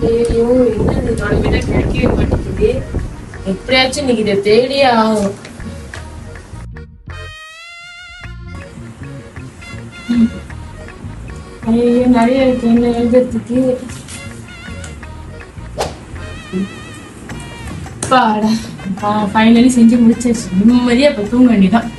ஐயோ, என்ன தொடர்பினா கிடைக்கவே மாட்டேங்குது. எப்படியாச்சும் இன்னைக்கு இதை தேடியே ஆகும். ஐயோ, நிறைய இருக்கு என்ன எழுதுறதுக்கு. பாடா, ஃபைனலி செஞ்சு முடிச்சாச்சு. நிம்மதியா இப்ப தூங்க வேண்டியதான்.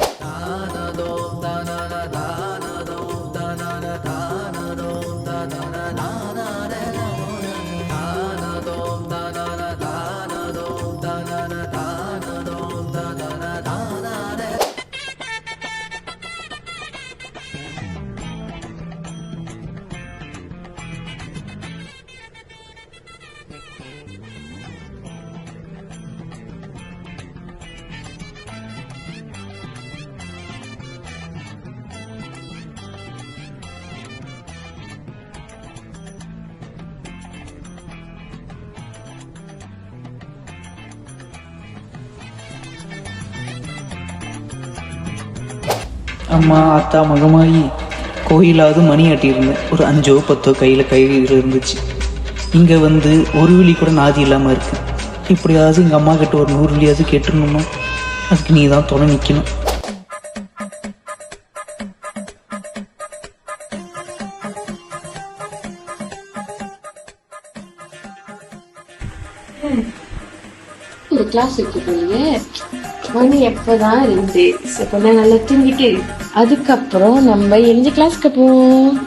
அம்மா அத்தா மகமாயி கோயிலாவது மணி ஆட்டியிருந்தேன். ஒரு 5 or 10 கையில் இருந்துச்சு. இங்கே வந்து ஒரு விழி கூட நாதி இல்லாமல் இருக்கு. இப்படியாவது எங்கள் அம்மா கிட்ட ஒரு 100 விழியாவது கேட்டுருணுமா? அதுக்கு நீ தான் துணை நிற்கணும். ஒரு கிளாஸ் இருக்கு போலீங்க. மணி எப்பதான் 2. கொஞ்ச நல்லா தூங்கிட்டு அதுக்கப்புறம் நம்ம எந்த கிளாஸ்க்கு போவோம்?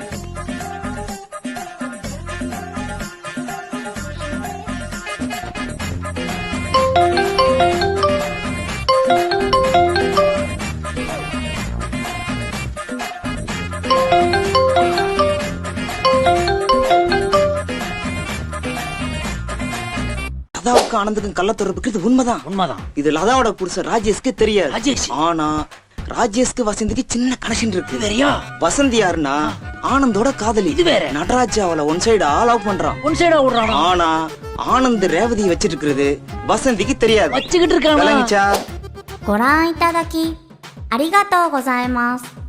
லதாவுக்கு ஆனந்துக்கும் கள்ள தொடர்புக்கு இது உண்மைதான். இது லதாவோட புருஷன் ராஜேஷ்க்கு தெரியாது. ஆனா ராஜேஷ்க்கு வசந்திக்கு சின்ன கனெக்ஷன் இருக்கு. வசந்தி யாருன்னா ஆனந்தோட காதலி. நடராஜ் அவளை ஒன் சைடா லவ் பண்றான். ஆனா ஆனந்த் ரேவதி வச்சிட்டு இருக்கிறது வசந்திக்கு தெரியாது.ご覧いただきありがとうございます。